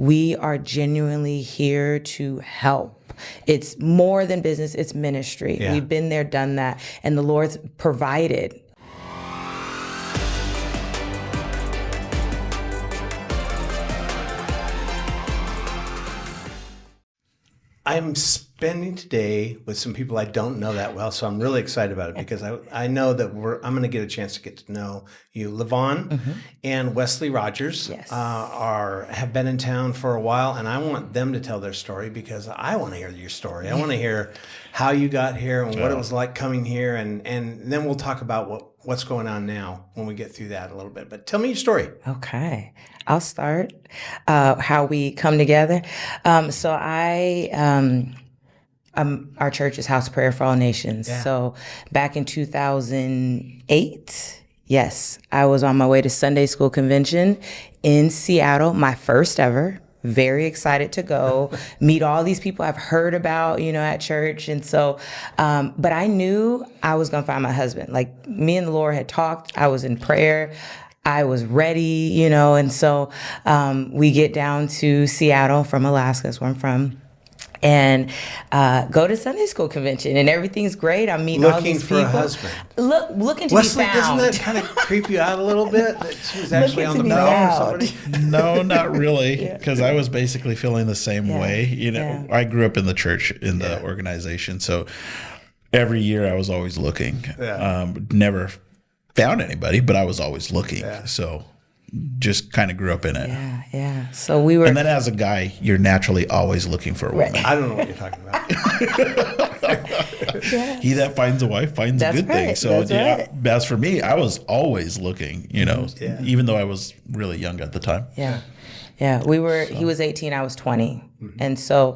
We are genuinely here to help. It's more than business, it's ministry. Yeah. We've been there, done that, and the Lord's provided. I'm spending today with some people I don't know that well, so I'm really excited about it because I know that I'm going to get a chance to get to know you. LaVonne and Wesley Rodgers Yes. have been in town for a while, and I want them to tell their story because I want to hear your story. I want to hear how you got here and what it was like coming here, and then we'll talk about what's going on now when we get through that a little bit. But tell me your story. Okay, I'll start. How we come together. So our church is House of Prayer for All Nations. Yeah. So back in 2008, yes, I was on my way to Sunday School Convention in Seattle, my first ever. Very excited to go meet all these people I've heard about, at church. And so, but I knew I was going to find my husband. Like, me and the Lord had talked. I was in prayer. I was ready, and so we get down to Seattle from Alaska, that's where I'm from, and go to Sunday School Convention, and everything's great. I'm meeting all these people. Looking for a husband. Looking to Wesley, be found. doesn't that kind of creep you out a little bit that she was actually on Looking the to be phone found. with somebody? No, not really, because I was basically feeling the same way. I grew up in the church, in the organization, so every year I was always looking. Yeah. Never found anybody, but I was always looking. Yeah. So just kind of grew up in it. Yeah. So we were. And then as a guy, you're naturally always looking for a woman. I don't know what you're talking about. He that finds a wife finds That's a good thing. right. So That's right. as for me, I was always looking, even though I was really young at the time. Yeah. We were. He was 18. I was 20, and so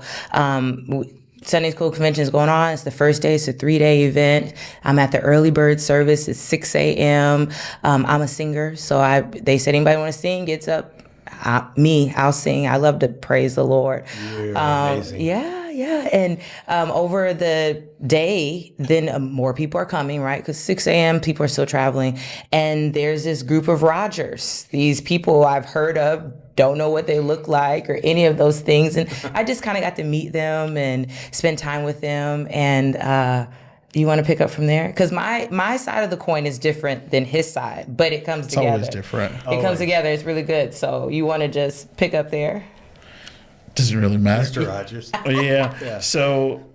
Sunday School Convention is going on. It's the first day. It's a 3-day event. I'm at the early bird service. It's 6 a.m. I'm a singer, so they said, anybody want to sing? Gets up. I'll sing. I love to praise the Lord. You're amazing. Yeah. And over the day, then more people are coming, right? Because 6 a.m. people are still traveling. And there's this group of Rodgers. These people I've heard of, don't know what they look like or any of those things. And I just kind of got to meet them and spend time with them. And you want to pick up from there? Because my side of the coin is different than his side, but it comes together. It's always different. It comes together. It's really good. So you want to just pick up there? Doesn't really matter. Mr. Rodgers. Yeah. So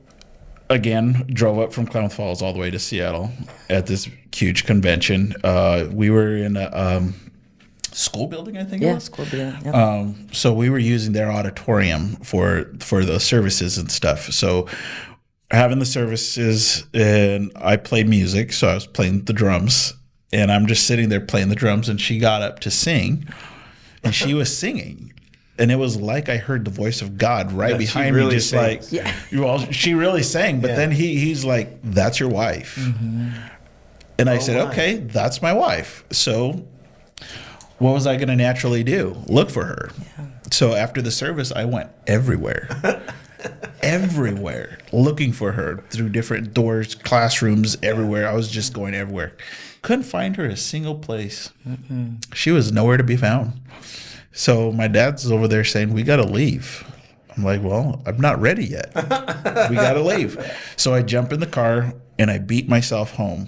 again, drove up from Klamath Falls all the way to Seattle at this huge convention. We were in a school building, I think it was. School building. Yep. So we were using their auditorium for the services and stuff. So having the services, and I played music, so I was playing the drums, and I'm just sitting there playing the drums, and she got up to sing, and she was singing. And it was like I heard the voice of God right behind me, just sings. well, she really sang. But then he's like, "That's your wife," and I said, "Okay, that's my wife." So, what was I going to naturally do? Look for her. Yeah. So after the service, I went everywhere, looking for her through different doors, classrooms, everywhere. I was just going everywhere. Couldn't find her a single place. She was nowhere to be found. So my dad's over there saying, we got to leave. I'm like, well, I'm not ready yet. We got to leave. So I jump in the car and I beat myself home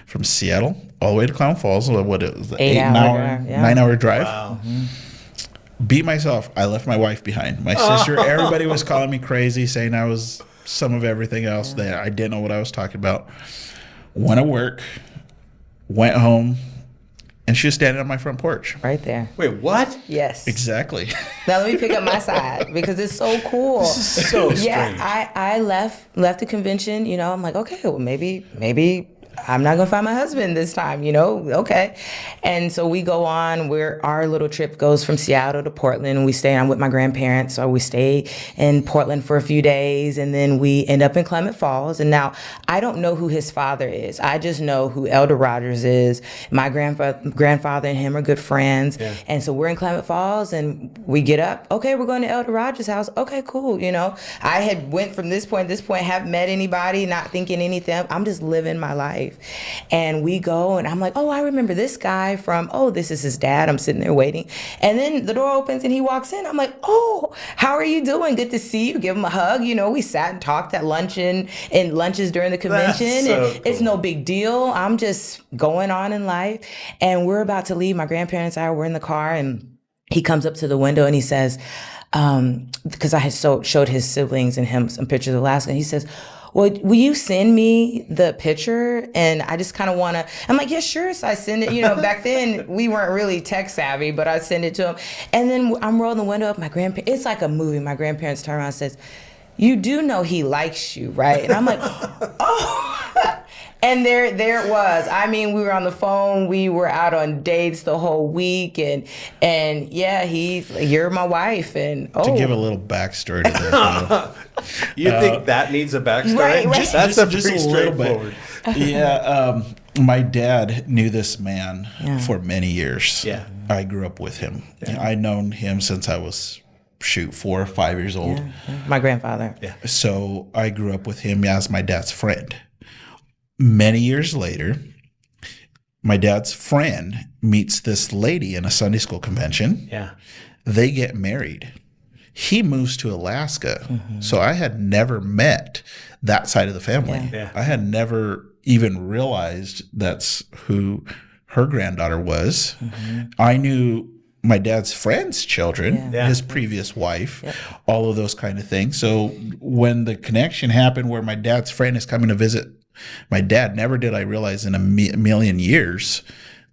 from Seattle all the way to Klamath Falls. What it was, 9-hour drive. Wow. Beat myself. I left my wife behind. My sister, everybody was calling me crazy, saying I was some of everything else that I didn't know what I was talking about. Went to work, went home, and she was standing on my front porch. Right there. Wait, what? Yes. Exactly. Now let me pick up my side because it's so cool. This is so strange. Yeah, I left the convention. I'm like, okay, well maybe I'm not gonna find my husband this time, okay. And so we go on, our little trip goes from Seattle to Portland, and I'm with my grandparents, so we stay in Portland for a few days, and then we end up in Klamath Falls. And now I don't know who his father is. I just know who Elder Rodgers is. My grandfather and him are good friends. Yeah. And so we're in Klamath Falls, and we get up, okay, we're going to Elder Rodgers' house. Okay, cool, I had went from this point, haven't met anybody, not thinking anything. I'm just living my life. life. And we go, and I'm like, oh, I remember this guy from, this is his dad. I'm sitting there waiting. And then the door opens and he walks in. I'm like, oh, how are you doing? Good to see you. Give him a hug. We sat and talked at luncheon and lunches during the convention. That's so and it's no big deal. I'm just going on in life. And we're about to leave. My grandparents and I were in the car, and he comes up to the window and he says, because I had showed his siblings and him some pictures of Alaska, and he says, well, will you send me the picture? And I just kind of want to, I'm like, yeah, sure. So I send it, back then we weren't really tech savvy, but I send it to him. And then I'm rolling the window up, it's like a movie. My grandparents turn around and says, you do know he likes you, right? And I'm like, oh. And there it was. I mean, we were on the phone. We were out on dates the whole week, and yeah, you're my wife. And to give a little backstory to that, you think that needs a backstory? Right. That's just pretty a little straightforward. bit. Yeah, my dad knew this man for many years. Yeah, I grew up with him. Yeah. I'd known him since I was 4 or 5 years old. Yeah. My grandfather. Yeah. So I grew up with him as my dad's friend. Many years later, my dad's friend meets this lady in a Sunday school convention. Yeah. They get married. He moves to Alaska. Mm-hmm. So I had never met that side of the family. Yeah. I had never even realized that's who her granddaughter was. Mm-hmm. I knew my dad's friend's children, his previous wife, all of those kind of things. So when the connection happened where my dad's friend is coming to visit my dad, never did I realize in a million years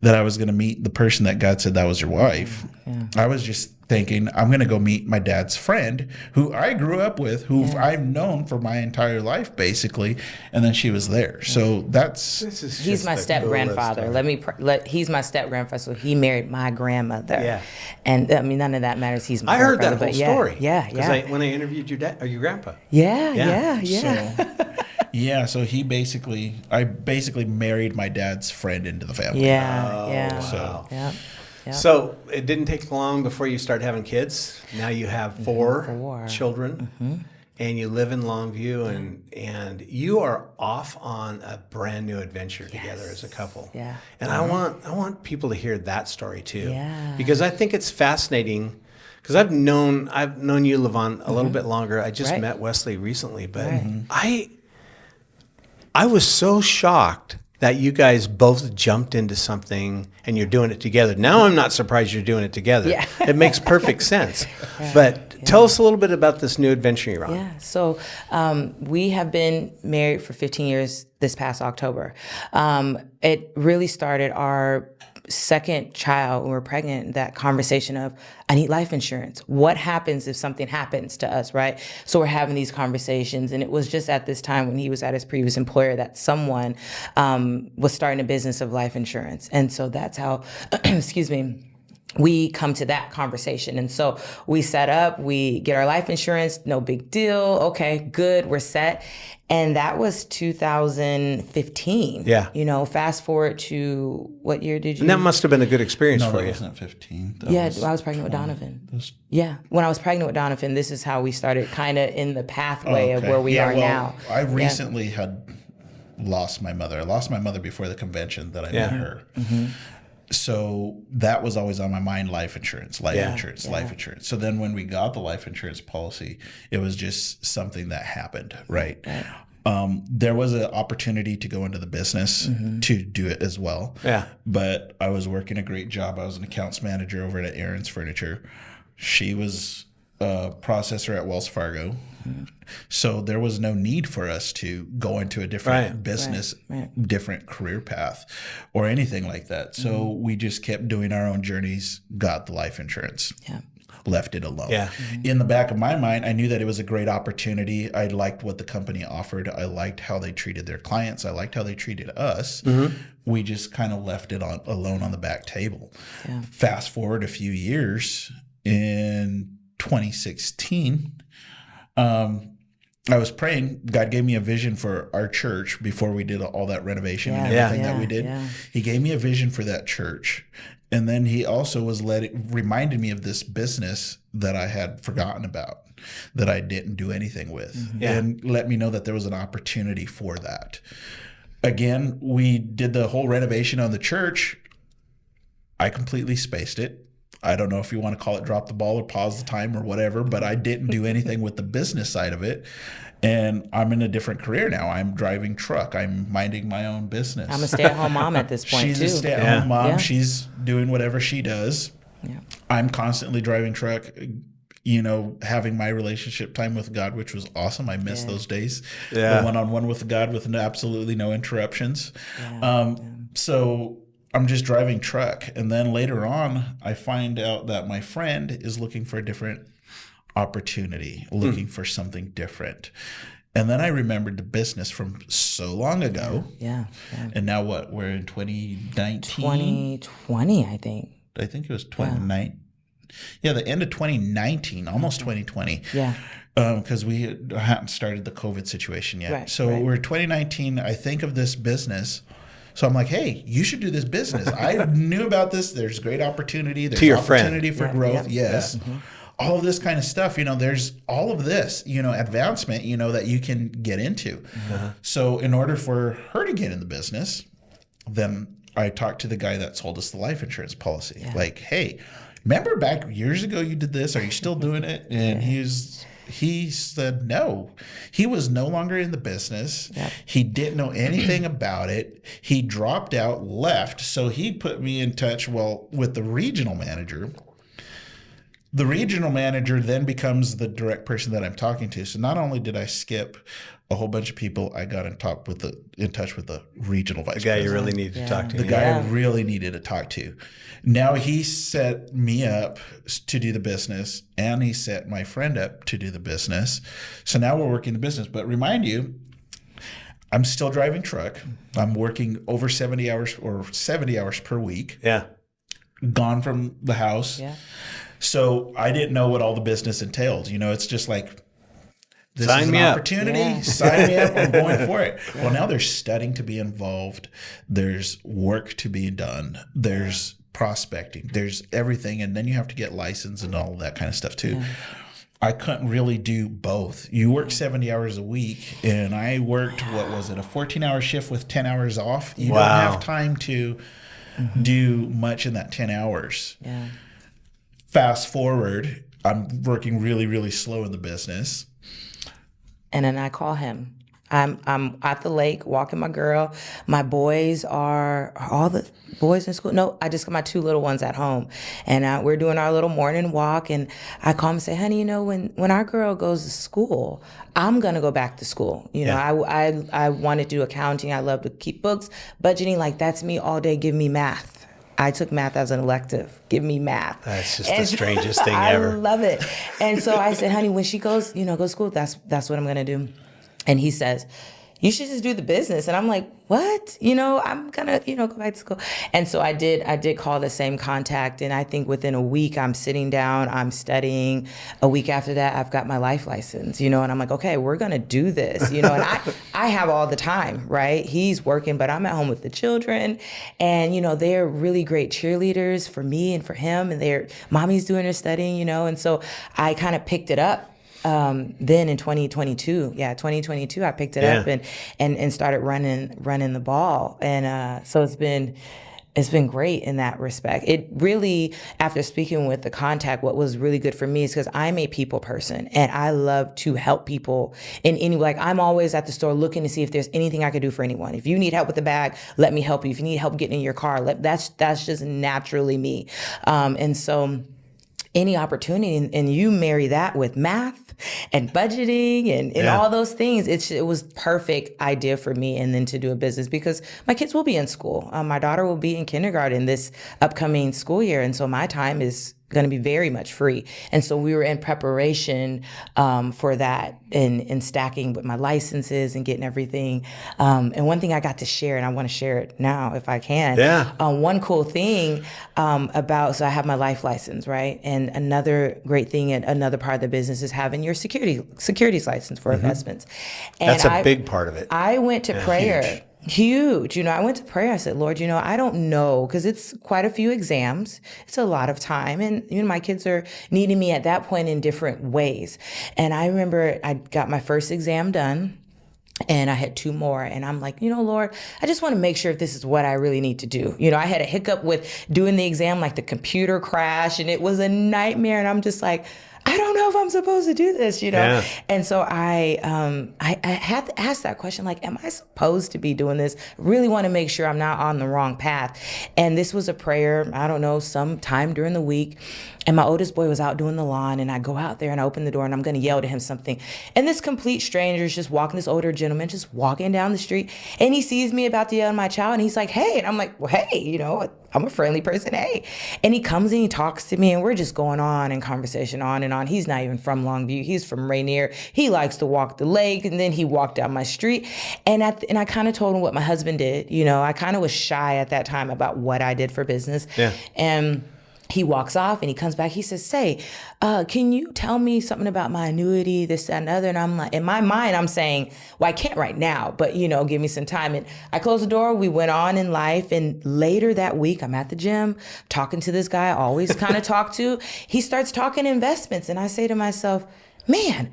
that I was going to meet the person that God said that was your wife. Yeah. I was just thinking, I'm going to go meet my dad's friend who I grew up with, who I've known for my entire life, basically. And then she was there. So he's my step grandfather. He's my step grandfather. So he married my grandmother. Yeah. And I mean, none of that matters. He's my I heard that whole story. Yeah. Because when I interviewed your dad or your grandpa. Yeah. So I basically married my dad's friend into the family. Yeah. So. Yeah. So it didn't take long before you started having kids. Now you have four children, and you live in Longview, and you are off on a brand new adventure together as a couple. Yeah. And I want people to hear that story too, because I think it's fascinating. Because I've known you, LaVonne, a little bit longer. I just met Wesley recently, but I was so shocked that you guys both jumped into something and you're doing it together. Now I'm not surprised you're doing it together. Yeah. It makes perfect sense. But tell us a little bit about this new adventure you're on. Yeah, so we have been married for 15 years this past October. It really started our second child when we were pregnant, that conversation of, I need life insurance. What happens if something happens to us, right? So we're having these conversations, and it was just at this time when he was at his previous employer that someone was starting a business of life insurance. And so that's how, we come to that conversation. And so we set up, we get our life insurance, no big deal. Okay, good, we're set. And that was 2015. Yeah. Fast forward to what year did you? And that must have been a good experience for you. No, wasn't 15. I was pregnant with Donovan. When I was pregnant with Donovan, this is how we started kind of in the pathway of where we are now. I recently had lost my mother. I lost my mother before the convention that I met her. Mm-hmm. So that was always on my mind, life insurance. So then when we got the life insurance policy, it was just something that happened, right? There was an opportunity to go into the business to do it as well. Yeah. But I was working a great job. I was an accounts manager over at Aaron's Furniture. She was a processor at Wells Fargo. So there was no need for us to go into a different business, different career path or anything like that. So we just kept doing our own journeys, got the life insurance, left it alone. Yeah. In the back of my mind, I knew that it was a great opportunity. I liked what the company offered. I liked how they treated their clients. I liked how they treated us. We just kind of left it alone on the back table. Yeah. Fast forward a few years, in 2016, I was praying. God gave me a vision for our church before we did all that renovation and everything that we did. Yeah. He gave me a vision for that church. And then he also reminded me of this business that I had forgotten about, that I didn't do anything with, and let me know that there was an opportunity for that. again, we did the whole renovation on the church. I completely spaced it. I don't know if you want to call it drop the ball or pause the time or whatever, but I didn't do anything with the business side of it. And I'm in a different career now. I'm driving truck. I'm minding my own business. I'm a stay-at-home mom at this point, She's too. a stay-at-home mom. Yeah. She's doing whatever she does. Yeah. I'm constantly driving truck, you know, having my relationship time with God, which was awesome. I miss those days. Yeah. The one-on-one with God with absolutely no interruptions. Yeah. So I'm just driving truck. And then later on, I find out that my friend is looking for a different opportunity, looking for something different. And then I remembered the business from so long ago. Yeah. And now what? We're in 2019? 2020, I think. I think it was 2019. Yeah, the end of 2019, almost 2020. Yeah. Because we hadn't started the COVID situation yet. Right, So right. we're 2019. I think of this business. So I'm like, hey, you should do this business. I knew about this. There's great opportunity. There's To your opportunity friend. for growth. Yeah. Yes. All of this kind of stuff, you know, there's all of this, you know, advancement, you know, that you can get into. So in order for her to get in the business, then I talked to the guy that sold us the life insurance policy. Yeah. Like, hey, remember back years ago you did this? Are you still doing it? And he said no. He was no longer in the business. Yep. He didn't know anything about it. He dropped out, left. So he put me in touch, with the regional manager. The regional manager then becomes the direct person that I'm talking to. So not only did I skip a whole bunch of people, I got in touch with the regional vice The guy president. you really need to talk to. The guy I really needed to talk to. Now he set me up to do the business, and he set my friend up to do the business. So now we're working the business. But remind you, I'm still driving truck. I'm working over 70 hours per week. Yeah. Gone from the house. Yeah. So I didn't know what all the business entailed. You know, it's just like, this Sign is an me up. opportunity. Yeah. Sign me up. I'm going for it. Well, now there's studying to be involved. There's work to be done. There's prospecting. There's everything. And then you have to get licensed and all of that kind of stuff too. Yeah. I couldn't really do both. You work 70 hours a week, and I worked, a 14-hour shift with 10 hours off. You don't have time to do much in that 10 hours. Yeah. Fast forward, I'm working really, really slow in the business. And then I call him. I'm at the lake walking my girl. My boys are all the boys in school. No, I just got my two little ones at home, and we're doing our little morning walk. And I call him and say, "Honey, you know, when our girl goes to school, I'm gonna go back to school. You know, I want to do accounting. I love to keep books, budgeting. Like that's me all day. Give me math." I took math as an elective. Give me math. That's just the strangest thing ever. I love it. And so I said, honey, when she goes, go to school, that's what I'm going to do. And he says, you should just do the business. And I'm like, what? I'm going to, go back to school. And so I did call the same contact. And I think within a week, I'm sitting down, I'm studying. A week after that, I've got my life license, and I'm like, okay, we're going to do this, and I have all the time, right? He's working, but I'm at home with the children, and, they're really great cheerleaders for me and for him, and mommy's doing her studying, and so I kind of picked it up. Then in 2022, I picked it up and started running the ball. And, so it's been great in that respect. It really, after speaking with the contact, what was really good for me is because I'm a people person and I love to help people in any, I'm always at the store looking to see if there's anything I could do for anyone. If you need help with the bag, let me help you. If you need help getting in your car, that's just naturally me. And so any opportunity, and you marry that with math and budgeting and all those things, it was perfect idea for me. And then to do a business because my kids will be in school. My daughter will be in kindergarten this upcoming school year. And so my time is going to be very much free. And so we were in preparation for that and stacking with my licenses and getting everything. And one thing I got to share, and I want to share it now if I can. Yeah. One cool thing so I have my life license, right? And another great thing and another part of the business is having your securities license for investments. And that's a big part of it. I went to prayer. Huge. I went to prayer. I said, Lord, I don't know, because it's quite a few exams. It's a lot of time. And, my kids are needing me at that point in different ways. And I remember I got my first exam done. And I had 2 more. And I'm like, Lord, I just want to make sure if this is what I really need to do. I had a hiccup with doing the exam, like the computer crashed, and it was a nightmare. And I'm just like, I don't know if I'm supposed to do this, Yeah. And so I had to ask that question, like, am I supposed to be doing this? Really want to make sure I'm not on the wrong path. And this was a prayer, I don't know, sometime during the week. And my oldest boy was out doing the lawn, and I go out there and I open the door and I'm going to yell to him something. And this complete stranger is just walking, this older gentleman just walking down the street, and he sees me about to yell at my child, and he's like, hey. And I'm like, well, hey, I'm a friendly person, hey. And he comes and he talks to me, and we're just going on in conversation on and on. He's not even from Longview. He's from Rainier. He likes to walk the lake, and then he walked down my street. And I kind of told him what my husband did. I kind of was shy at that time about what I did for business. Yeah. And he walks off and he comes back. He says, say, can you tell me something about my annuity, this, that, and other? And I'm like, in my mind, I'm saying, well, I can't right now, but, give me some time. And I closed the door. We went on in life. And later that week, I'm at the gym talking to this guy I always kind of talk to. He starts talking investments. And I say to myself, man,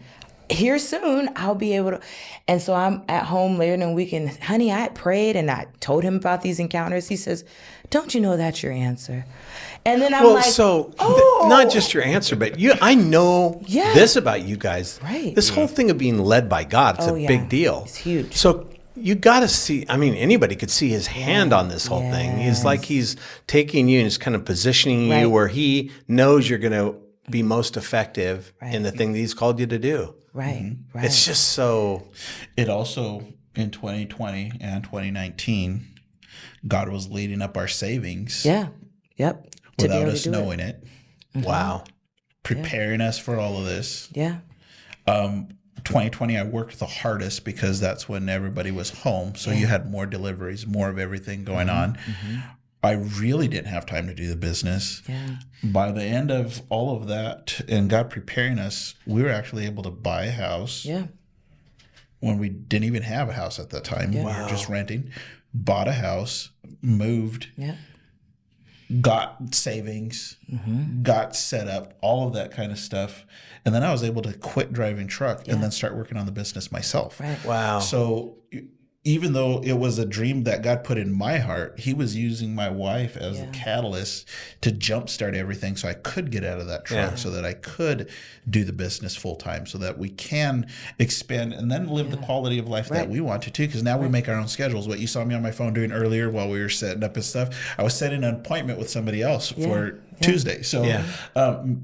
here soon, I'll be able to. And so I'm at home later in the week, and honey, I prayed and I told him about these encounters. He says, don't you know that's your answer? And then I'm not just your answer, but I know this about you guys. Right. This whole thing of being led by God, it's a big deal. It's huge. So you got to see, anybody could see his hand on this whole thing. He's like he's taking you and he's kind of positioning you where he knows you're going to be most effective in the thing that he's called you to do. Right, right. It's just so. It also, in 2020 and 2019, God was leading up our savings. Yeah. Yep. Without us knowing it. Wow. Preparing us for all of this. Yeah. 2020, I worked the hardest because that's when everybody was home. So you had more deliveries, more of everything going on. Mm-hmm. I really didn't have time to do the business. Yeah. By the end of all of that and God preparing us, we were actually able to buy a house. Yeah. When we didn't even have a house at that time. Yeah. We were just renting. Bought a house, moved. Yeah. Got savings, got set up, all of that kind of stuff. And then I was able to quit driving truck and then start working on the business myself. Right. Wow. So even though it was a dream that God put in my heart, he was using my wife as a catalyst to jumpstart everything so I could get out of that truck, so that I could do the business full time, so that we can expand and then live the quality of life that we want to too. Because now we make our own schedules. What you saw me on my phone doing earlier while we were setting up and stuff, I was setting an appointment with somebody else for Tuesday. So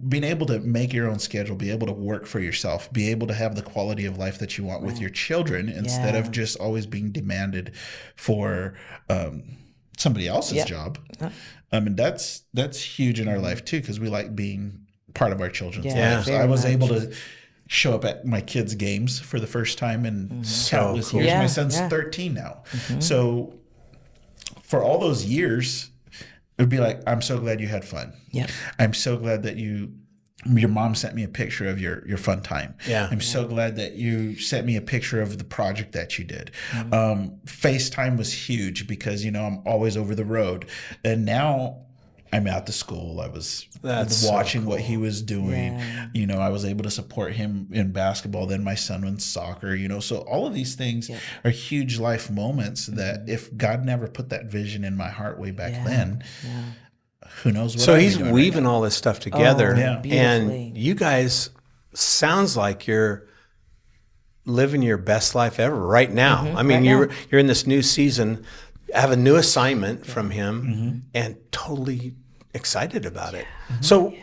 being able to make your own schedule, be able to work for yourself, be able to have the quality of life that you want with your children instead of just always being demanded for somebody else's job. That's huge in our life too, because we like being part of our children's lives. So I was able to show up at my kids' games for the first time in countless years. My son's 13 now. So for all those years, it would be like, I'm so glad you had fun. Yeah. I'm so glad that your mom sent me a picture of your fun time. Yeah. I'm so glad that you sent me a picture of the project that you did. FaceTime was huge because, I'm always over the road. And now I'm out to school. I was watching what he was doing. Yeah. I was able to support him in basketball. Then my son in soccer, so all of these things are huge life moments that if God never put that vision in my heart way back then, who knows what. So he's weaving all this stuff together. And you guys sounds like you're living your best life ever right now. You're in this new season, have a new assignment from him and totally excited about it. So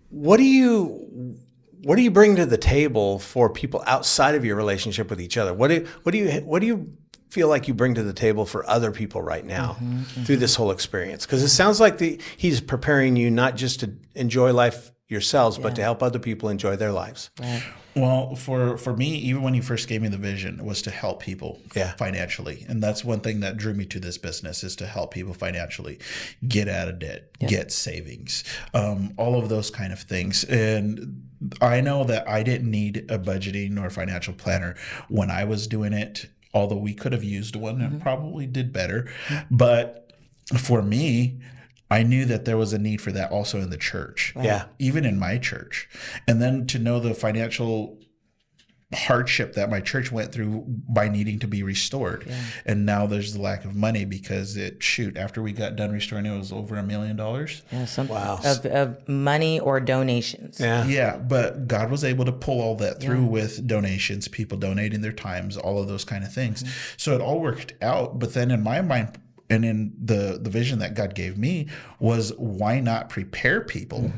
what do you bring to the table for people outside of your relationship with each other? What do you feel like you bring to the table for other people right now through this whole experience? Because it sounds like he's preparing you not just to enjoy life yourselves, but to help other people enjoy their lives. Right. Well, for me, even when you first gave me the vision, was to help people financially. And that's one thing that drew me to this business, is to help people financially get out of debt, get savings, all of those kind of things. And I know that I didn't need a budgeting or financial planner when I was doing it, although we could have used one and probably did better. But for me, I knew that there was a need for that also in the church. Yeah. Even in my church. And then to know the financial hardship that my church went through by needing to be restored. Yeah. And now there's the lack of money because after we got done restoring, it was over $1 million. Yeah, something Wow. of money or donations. Yeah. Yeah, but God was able to pull all that through with donations, people donating their times, all of those kind of things. So it all worked out. But then in my mind, and in the vision that God gave me, was why not prepare people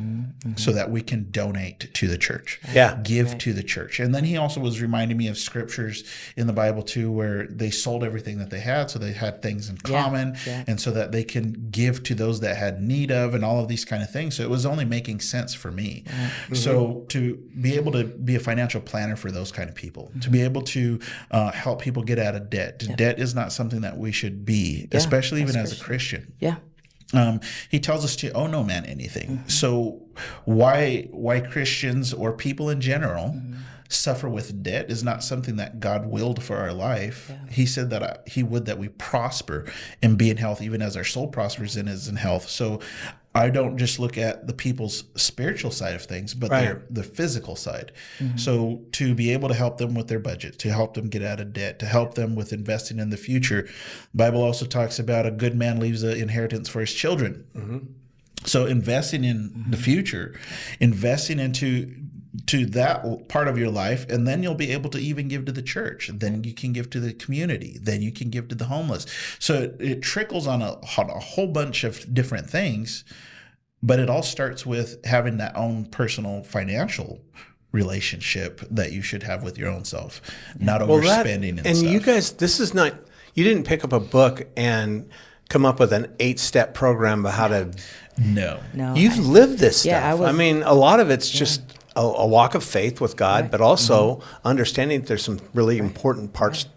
so that we can donate to the church, give to the church. And then he also was reminding me of scriptures in the Bible too, where they sold everything that they had, so they had things in common, and so that they can give to those that had need of, and all of these kind of things. So it was only making sense for me. So to be able to be a financial planner for those kind of people, to be able to help people get out of debt. Debt is not something that we should be, especially even as a Christian. Yeah. He tells us to owe no man anything. So why Christians or people in general suffer with debt is not something that God willed for our life. He said that he would that we prosper and be in health, even as our soul prospers and is in health. So I don't just look at the people's spiritual side of things, but the physical side. So to be able to help them with their budget, to help them get out of debt, to help them with investing in the future. The Bible also talks about a good man leaves an inheritance for his children. So investing in the future, investing into that part of your life, and then you'll be able to even give to the church. Then you can give to the community. Then you can give to the homeless. So it trickles on a whole bunch of different things, but it all starts with having that own personal financial relationship that you should have with your own self, not overspending and stuff. You guys, this is not, you didn't pick up a book and come up with an 8-step program about how to. No. You've lived this stuff. Yeah, I mean, a lot of it's just a walk of faith with God, but also understanding that there's some really important parts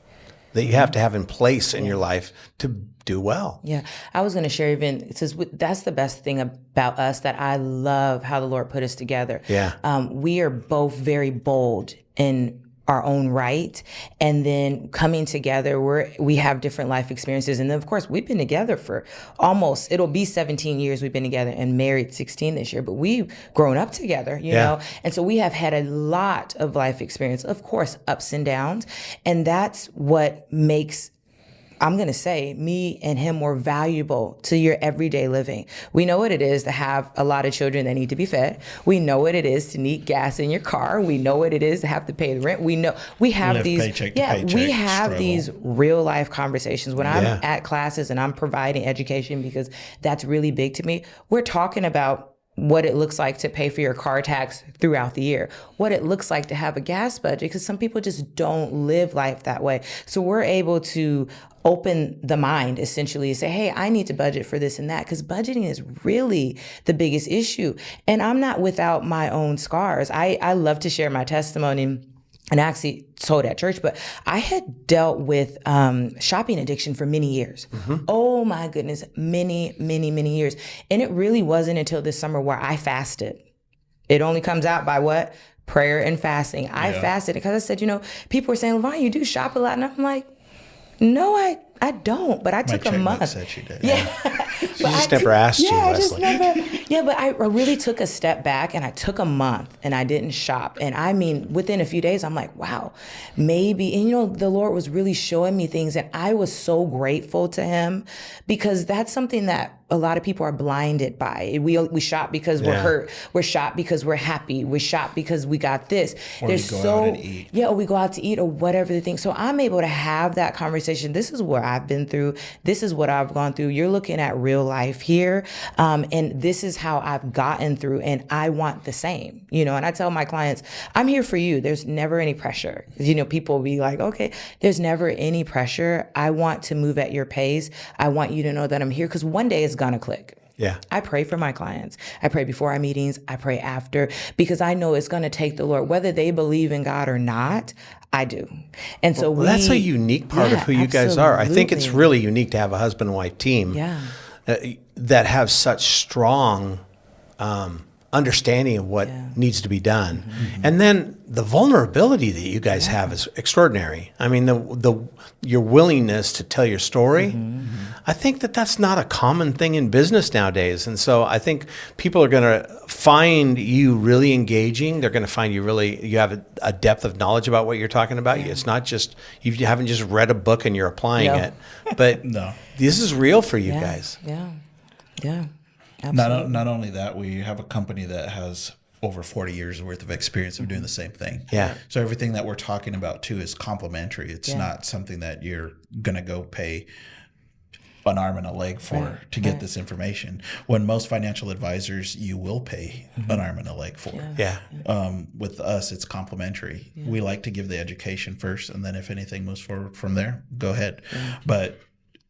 that you have to have in place in your life to do well. Yeah, I was going to share even, it says that's the best thing about us, that I love how the Lord put us together. Yeah. We are both very bold in our own right, and then coming together, we have different life experiences, and then of course we've been together for it'll be 17 years we've been together, and married 16 this year, but we've grown up together, you know, and so we have had a lot of life experience, of course, ups and downs, and that's what makes, I'm going to say, me and him more valuable to your everyday living. We know what it is to have a lot of children that need to be fed. We know what it is to need gas in your car. We know what it is to have to pay the rent. We know we have these we have these real life conversations when I'm at classes and I'm providing education, because that's really big to me. We're talking about what it looks like to pay for your car tax throughout the year, what it looks like to have a gas budget, because some people just don't live life that way. So we're able to open the mind, essentially, and say, hey, I need to budget for this and that, because budgeting is really the biggest issue. And I'm not without my own scars. I love to share my testimony, and I actually told at church, but I had dealt with shopping addiction for many years. Oh my goodness, many years. And it really wasn't until this summer where I fasted. It only comes out by what? Prayer and fasting. I fasted because I said, people were saying, LaVonne, you do shop a lot. And I'm like, no, I don't, but I took a month. Said she did. She just never asked you, Wesley. But I really took a step back, and I took a month and I didn't shop. And I mean, within a few days, I'm like, wow, maybe. And the Lord was really showing me things, and I was so grateful to him, because that's something that a lot of people are blinded by. We shop because we're hurt. We're shop because we're happy. We shop because we got this. Or we go out and eat. Yeah, or we go out to eat, or whatever the thing. So I'm able to have that conversation. This is what I've been through. This is what I've gone through. You're looking at real life here. And this is how I've gotten through, and I want the same. And I tell my clients, I'm here for you. There's never any pressure. People will be like, okay, there's never any pressure. I want to move at your pace. I want you to know that I'm here, because one day it's gonna click. Yeah. I pray for my clients. I pray before our meetings. I pray after, because I know it's going to take the Lord, whether they believe in God or not. I do. And so that's a unique part of who you guys are. I think it's really unique to have a husband and wife team that have such strong understanding of what needs to be done. And then the vulnerability that you guys have is extraordinary. I mean, your willingness to tell your story, I think that's not a common thing in business nowadays. And so I think people are going to find you really engaging. They're going to find you have a depth of knowledge about what you're talking about. It's not just, you haven't just read a book and you're applying it, but this is real for you guys. Yeah. Absolutely. Not only that, we have a company that has over 40 years worth of experience of doing the same thing. Yeah. So everything that we're talking about too is complementary. It's not something that you're going to go pay an arm and a leg for to get this information. When most financial advisors, you will pay an arm and a leg for. With us, it's complementary. We like to give the education first, and then if anything moves forward from there, go ahead. But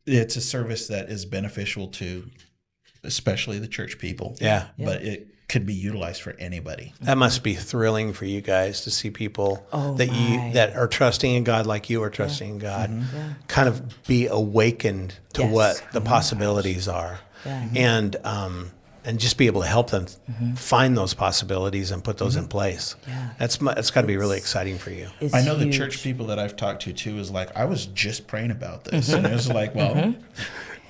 it's a service that is beneficial to especially the church people. But it could be utilized for anybody. That must be thrilling for you guys to see people that are trusting in God like you are trusting in God, kind of be awakened to what the possibilities are, and just be able to help them find those possibilities and put those in place. That's got to be really exciting for you. I know the church people that I've talked to too is like, I was just praying about this, and it was like, well.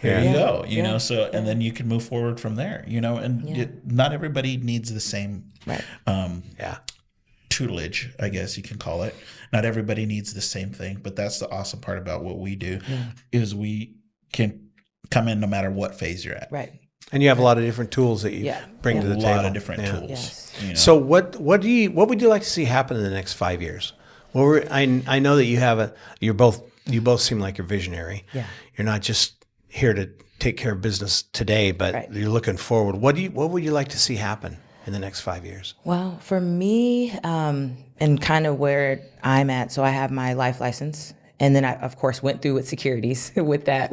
Here you go, you know, so, and then you can move forward from there, you know, and not everybody needs the same tutelage, I guess you can call it. Not everybody needs the same thing, but that's the awesome part about what we do is we can come in no matter what phase you're at. And you have a lot of different tools that you bring to the table. A lot of different tools. You know? So what would you like to see happen in the next 5 years? Well, I know that you both seem like you're visionary. You're not just here to take care of business today, but you're looking forward. What would you like to see happen in the next 5 years? Well, for me, and kind of where I'm at, so I have my life license, and then I, of course, went through with securities with that.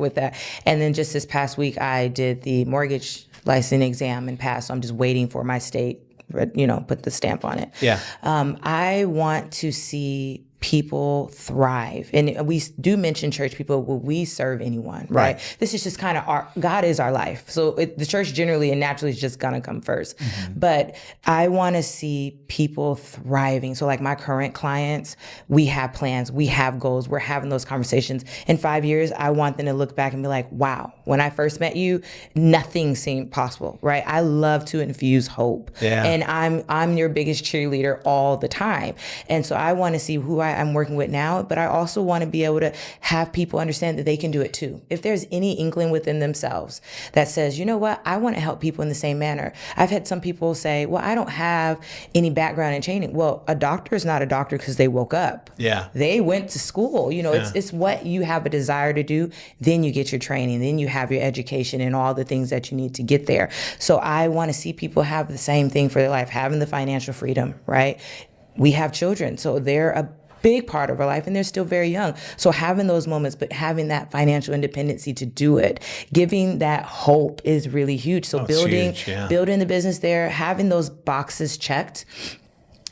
And then just this past week, I did the mortgage license exam and passed. So I'm just waiting for my state, put the stamp on it. I want to see people thrive. And we do mention church people, will we serve anyone, right? This is just kind of God is our life. So the church generally and naturally is just going to come first. But I want to see people thriving. So like my current clients, we have plans, we have goals, we're having those conversations. In 5 years, I want them to look back and be like, wow, when I first met you, nothing seemed possible, right? I love to infuse hope. And I'm your biggest cheerleader all the time. And so I want to see who I'm working with now, but I also want to be able to have people understand that they can do it too. If there's any inkling within themselves that says, you know what, I want to help people in the same manner. I've had some people say, well, I don't have any background in training. Well, a doctor is not a doctor because they woke up. They went to school. It's what you have a desire to do. Then you get your training. Then you have your education and all the things that you need to get there. So I want to see people have the same thing for their life, having the financial freedom, right? We have children, so they're a big part of our life and they're still very young. So having those moments, but having that financial independency to do it, giving that hope is really huge. So building the business there, having those boxes checked,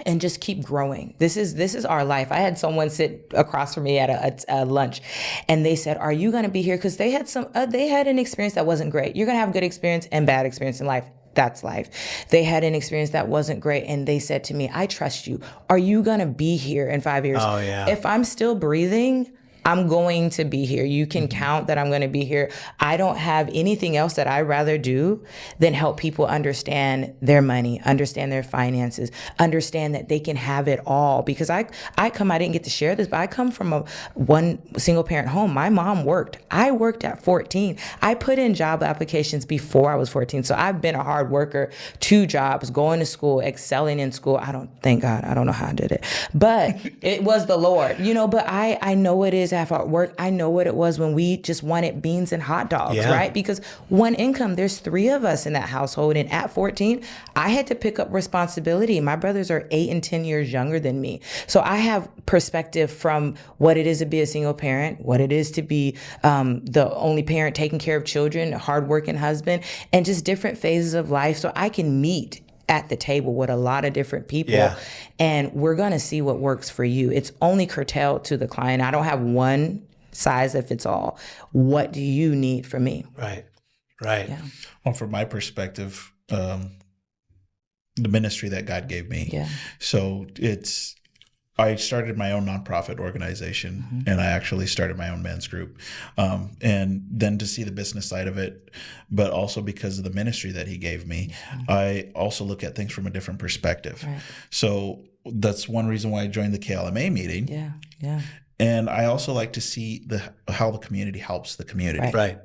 and just keep growing. This is our life. I had someone sit across from me at a lunch, and they said, "Are you going to be here?" Because they had an experience that wasn't great. You're going to have good experience and bad experience in life. That's life. They had an experience that wasn't great, and they said to me, "I trust you. Are you going to be here in 5 years?" If I'm still breathing, I'm going to be here. You can count that I'm going to be here. I don't have anything else that I'd rather do than help people understand their money, understand their finances, understand that they can have it all. Because I didn't get to share this, but I come from one single parent home. My mom worked. I worked at 14. I put in job applications before I was 14. So I've been a hard worker, 2 jobs, going to school, excelling in school. Thank God, I don't know how I did it, but it was the Lord, but I know it is after work. I know what it was when we just wanted beans and hot dogs, right? Because one income, there's 3 of us in that household. And at 14, I had to pick up responsibility. My brothers are 8 and 10 years younger than me. So I have perspective from what it is to be a single parent, what it is to be the only parent taking care of children, a hardworking husband, and just different phases of life. So I can meet at the table with a lot of different people, and we're going to see what works for you. It's only curtailed to the client. I don't have one size that fits all. What do you need from me? Right. Well, from my perspective, the ministry that God gave me. Yeah. So I started my own nonprofit organization, and I actually started my own men's group. And then to see the business side of it, but also because of the ministry that he gave me, I also look at things from a different perspective. Right. So that's one reason why I joined the KLMA meeting. Yeah, yeah. And I also like to see how the community helps the community. Right.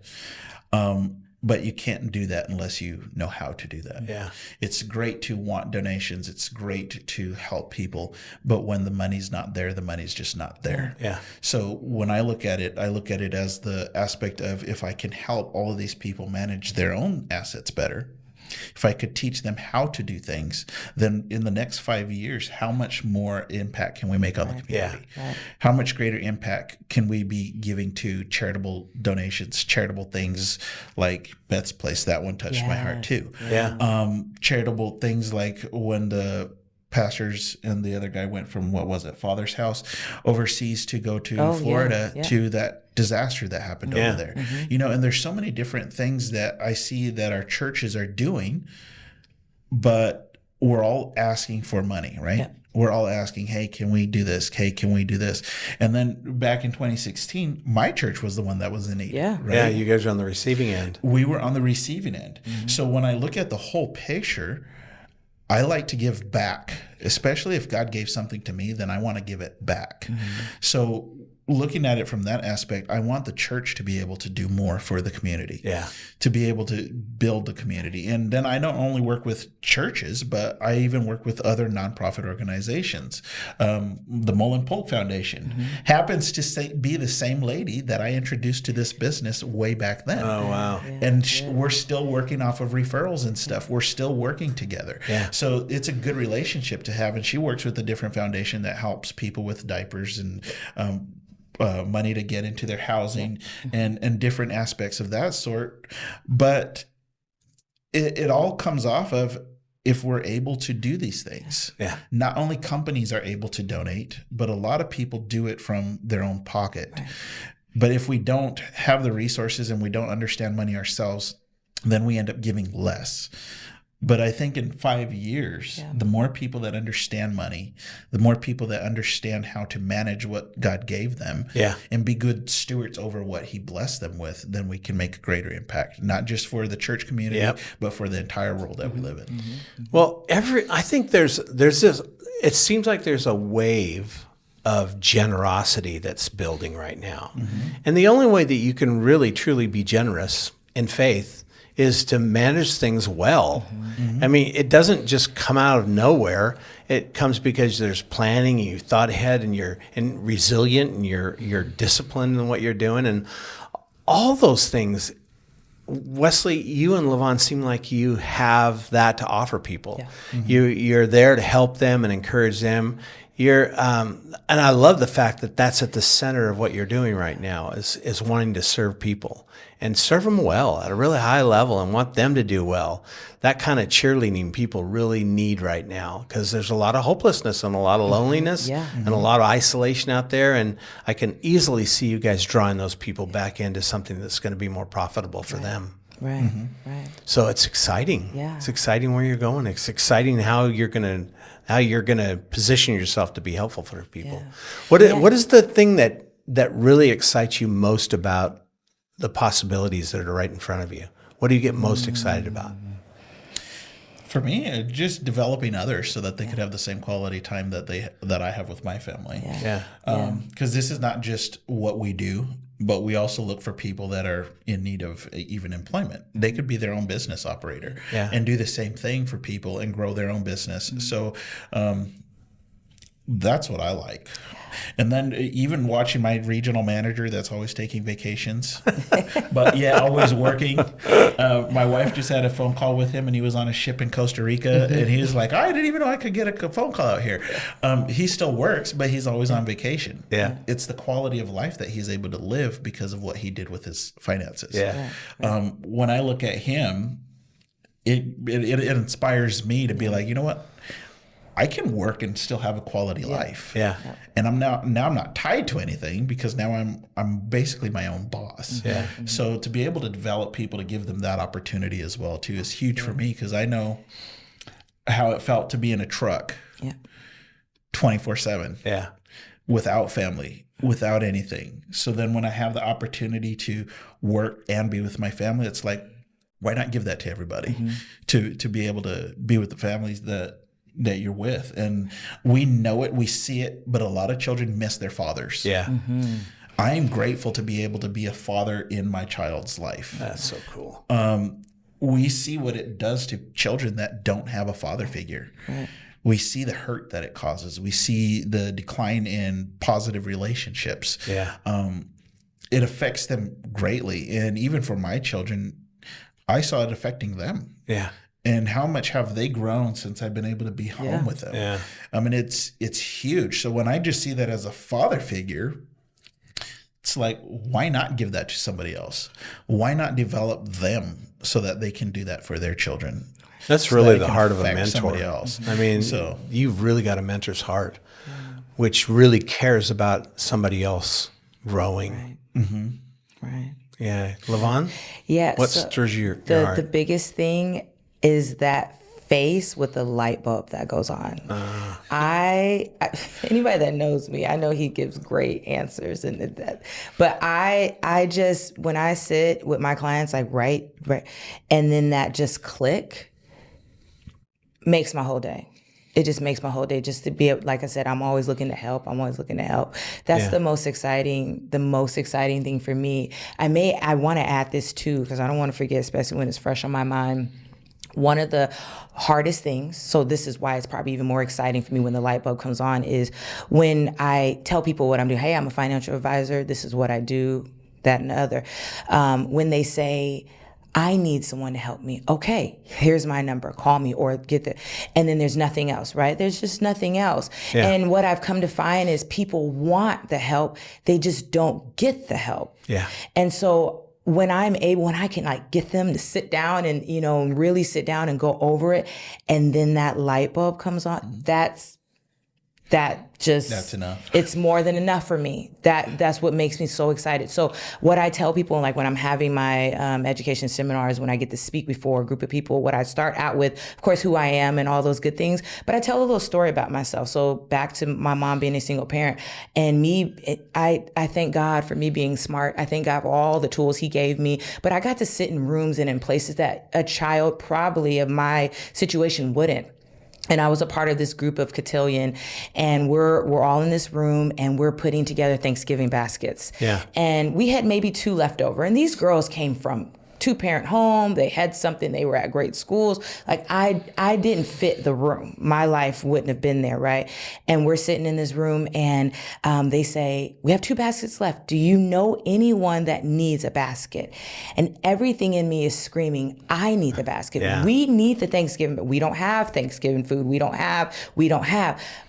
But you can't do that unless you know how to do that. Yeah. It's great to want donations. It's great to help people. But when the money's not there, the money's just not there. Yeah. So when I look at it as the aspect of, if I can help all of these people manage their own assets better, if I could teach them how to do things, then in the next 5 years, how much more impact can we make on the community? Yeah. Right. How much greater impact can we be giving to charitable donations, charitable things like Beth's Place? That one touched my heart too. Yeah. Charitable things like when the pastors and the other guy went from, Father's House overseas to go to Florida to that disaster that happened over there. And there's so many different things that I see that our churches are doing, but we're all asking for money, right? Yeah. We're all asking, hey, can we do this? Hey, can we do this? And then back in 2016, my church was the one that was in need. Yeah. Right? Yeah, you guys are on the receiving end. We were on the receiving end. So when I look at the whole picture, I like to give back, especially if God gave something to me, then I want to give it back. So looking at it from that aspect, I want the church to be able to do more for the community, to be able to build the community. And then I don't only work with churches, but I even work with other nonprofit organizations. The Mullen Polk Foundation happens to be the same lady that I introduced to this business way back then. Oh, wow. And we're still working off of referrals and stuff. We're still working together. Yeah. So it's a good relationship to have. And she works with a different foundation that helps people with diapers and money to get into their housing and different aspects of that sort. But it all comes off of, if we're able to do these things. Yeah. Not only companies are able to donate, but a lot of people do it from their own pocket. Right. But if we don't have the resources and we don't understand money ourselves, then we end up giving less. But I think in 5 years, the more people that understand money, the more people that understand how to manage what God gave them and be good stewards over what he blessed them with, then we can make a greater impact, not just for the church community, but for the entire world that we live in. Well, I think there's this, it seems like there's a wave of generosity that's building right now. And the only way that you can really, truly be generous in faith is to manage things well. I mean, it doesn't just come out of nowhere. It comes because there's planning, and you thought ahead, and you're resilient, and you're disciplined in what you're doing, and all those things. Wesley, you and LaVonne seem like you have that to offer people. You're there to help them and encourage them. And I love the fact that that's at the center of what you're doing right now, is wanting to serve people and serve them well at a really high level and want them to do well. That kind of cheerleading people really need right now, because there's a lot of hopelessness and a lot of loneliness and a lot of isolation out there. And I can easily see you guys drawing those people back into something that's going to be more profitable for them. Right, right. So it's exciting. Yeah. It's exciting where you're going. It's exciting how you're gonna position yourself to be helpful for people. Yeah. What is the thing that really excites you most about the possibilities that are right in front of you? What do you get most excited about? For me, just developing others so that they could have the same quality time that I have with my family. Because this is not just what we do, but we also look for people that are in need of even employment. They could be their own business operator and do the same thing for people and grow their own business. So that's what I like. And then even watching my regional manager that's always taking vacations, but always working. My wife just had a phone call with him, and he was on a ship in Costa Rica, and he was like, I didn't even know I could get a phone call out here. He still works, but he's always on vacation. Yeah. It's the quality of life that he's able to live because of what he did with his finances. Yeah. When I look at him, it inspires me to be like, you know what? I can work and still have a quality life. Yeah. And I'm not tied to anything, because now I'm basically my own boss. Yeah. So to be able to develop people, to give them that opportunity as well too, is huge for me, because I know how it felt to be in a truck 24/7. Yeah. Without family, without anything. So then when I have the opportunity to work and be with my family, it's like, why not give that to everybody to be able to be with the families that you're with? And we know it, we see it, but a lot of children miss their fathers. Yeah. I am grateful to be able to be a father in my child's life. That's so cool. We see what it does to children that don't have a father figure. Right. We see the hurt that it causes. We see the decline in positive relationships. Yeah. It affects them greatly. And even for my children, I saw it affecting them. Yeah. And how much have they grown since I've been able to be home with them? Yeah. I mean, it's huge. So when I just see that as a father figure, it's like, why not give that to somebody else? Why not develop them so that they can do that for their children? That's really the heart of a mentor. Somebody else. I mean, you've really got a mentor's heart, which really cares about somebody else growing. Right. Right. Yeah. LaVonne? Yeah. What stirs your heart? The biggest thing is that face with the light bulb that goes on. I anybody that knows me, I know he gives great answers and that. But I just, when I sit with my clients, like right, and then that just click makes my whole day. It just makes my whole day, just to be, like I said, I'm always looking to help. That's the most exciting thing for me. I want to add this too, because I don't want to forget, especially when it's fresh on my mind. One of the hardest things, so this is why it's probably even more exciting for me when the light bulb comes on, is when I tell people what I'm doing. Hey, I'm a financial advisor. This is what I do, that and the other. When they say, I need someone to help me. Okay, here's my number. Call me or get the, and then there's nothing else, right? There's just nothing else. Yeah. And what I've come to find is people want the help. They just don't get the help. Yeah. And so when I can like get them to sit down and, really sit down and go over it, and then that light bulb comes on, that's enough. It's more than enough for me. That's what makes me so excited. So what I tell people, like when I'm having my education seminars, when I get to speak before a group of people, what I start out with, of course, who I am and all those good things, but I tell a little story about myself. So back to my mom being a single parent, and I thank God for me being smart. I thank God for all the tools he gave me, but I got to sit in rooms and in places that a child probably of my situation wouldn't. And I was a part of this group of cotillion, and we're all in this room and we're putting together Thanksgiving baskets. Yeah. And we had maybe 2 left over. And these girls came from 2-parent home. They had something. They were at great schools. Like I didn't fit the room. My life wouldn't have been there, right? And we're sitting in this room, and they say, we have 2 baskets left. Do you know anyone that needs a basket? And everything in me is screaming, I need the basket. Yeah. We need the Thanksgiving, but we don't have Thanksgiving food. We don't have.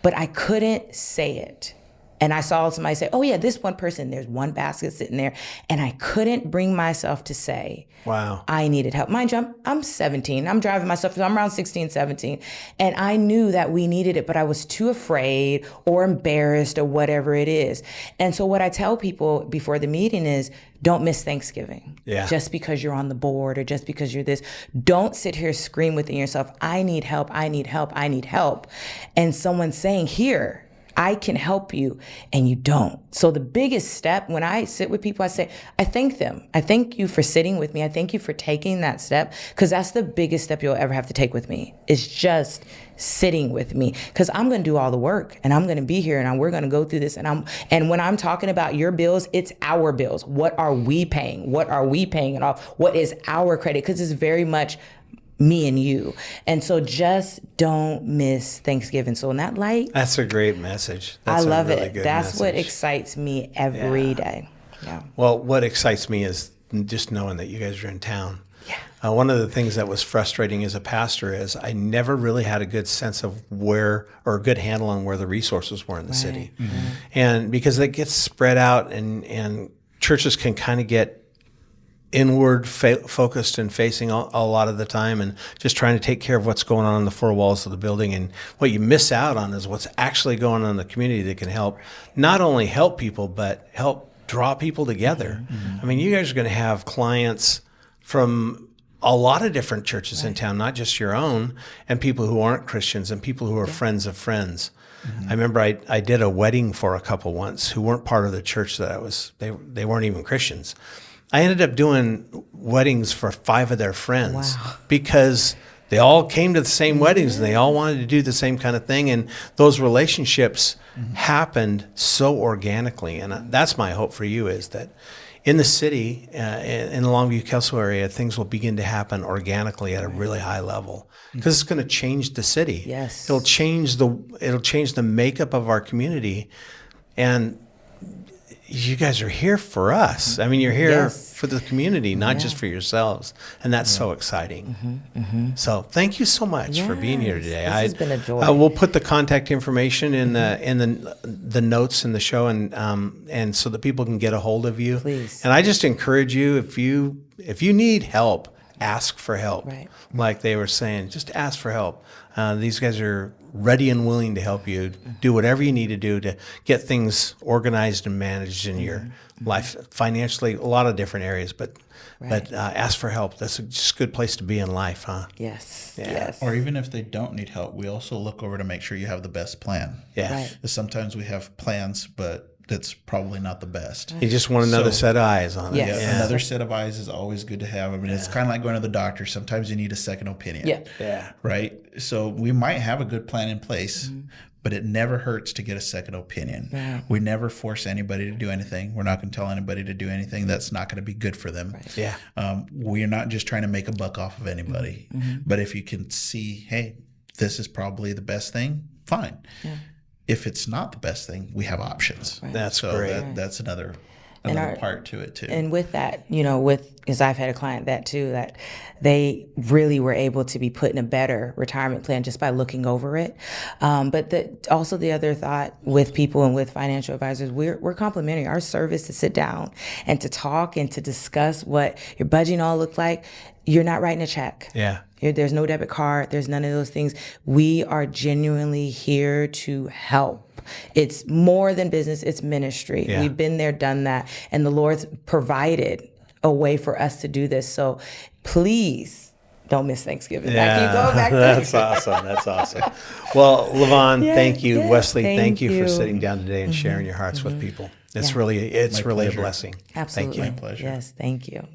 But I couldn't say it. And I saw somebody say, oh yeah, this one person, there's 1 basket sitting there. And I couldn't bring myself to say, wow, I needed help. Mind you, I'm 17. I'm driving myself. So I'm around 16, 17. And I knew that we needed it, but I was too afraid or embarrassed or whatever it is. And so what I tell people before the meeting is, don't miss Thanksgiving. Yeah. Just because you're on the board or just because you're this. Don't sit here scream within yourself, I need help, I need help, I need help. And someone saying, here, I can help you, and you don't. So the biggest step, when I sit with people, I say, I thank them. I thank you for sitting with me. I thank you for taking that step, because that's the biggest step you'll ever have to take with me, is just sitting with me, because I'm going to do all the work, and I'm going to be here, and we're going to go through this. And when I'm talking about your bills, it's our bills. What are we paying? What are we paying it off? What is our credit? Because it's very much me and you. And so just don't miss Thanksgiving. So in that light, that's a great message. That's I love a really it. Good That's message. What excites me every day. Yeah. Well, what excites me is just knowing that you guys are in town. Yeah. One of the things that was frustrating as a pastor is I never really had a good sense of where, or a good handle on where the resources were in the city. Mm-hmm. And because it gets spread out, and churches can kind of get inward focused and facing a lot of the time, and just trying to take care of what's going on in the 4 walls of the building. And what you miss out on is what's actually going on in the community that can help, not only help people, but help draw people together. Mm-hmm. I mean, you guys are going to have clients from a lot of different churches in town, not just your own, and people who aren't Christians and people who are friends of friends. I remember I did a wedding for a couple once who weren't part of the church that I was. They weren't even Christians. I ended up doing weddings for 5 of their friends because they all came to the same weddings and they all wanted to do the same kind of thing. And those relationships happened so organically. And that's my hope for you, is that in the city, in the Longview, Kelso area, things will begin to happen organically at a really high level, because it's going to change the city. Yes. It'll change the makeup of our community. And you guys are here for us. I mean, you're here for the community, not just for yourselves. And that's so exciting. So thank you so much for being here today. This has been a joy. We'll put the contact information in the notes in the show, and so that people can get a hold of you. Please. And I just encourage you, if you need help, ask for help. Right. Like they were saying, just ask for help. These guys are ready and willing to help you do whatever you need to do to get things organized and managed in your life, financially, a lot of different areas. But ask for help. That's just a good place to be in life, huh? Yes. Yeah. Yes. Or even if they don't need help, we also look over to make sure you have the best plan. Yeah. Right. Sometimes we have plans, but that's probably not the best. You just want another So- set of eyes on it. Yes. Yeah, another set of eyes is always good to have. I mean, it's kind of like going to the doctor. Sometimes you need a second opinion. Yeah. Yeah. Right? So we might have a good plan in place, but it never hurts to get a second opinion. Right. We never force anybody to do anything. We're not going to tell anybody to do anything that's not going to be good for them. Yeah. We're not just trying to make a buck off of anybody. But if you can see, hey, this is probably the best thing, fine. Yeah. If it's not the best thing, we have options. That's So great. that's another part to it too. And with that, because I've had a client that they really were able to be put in a better retirement plan just by looking over it. But also the other thought with people and with financial advisors, we're complimentary. Our service to sit down and to talk and to discuss what your budgeting all look like. You're not writing a check. Yeah. There's no debit card. There's none of those things. We are genuinely here to help. It's more than business. It's ministry. Yeah. We've been there, done that. And the Lord's provided a way for us to do this. So please don't miss Thanksgiving. Back you go, back to That's awesome. That's awesome. Well, LaVonne, thank you. yeah, Wesley, thank thank you for you. sitting down today and sharing your hearts with people. It's really a pleasure. blessing. Absolutely. Thank you. My pleasure. Yes, thank you.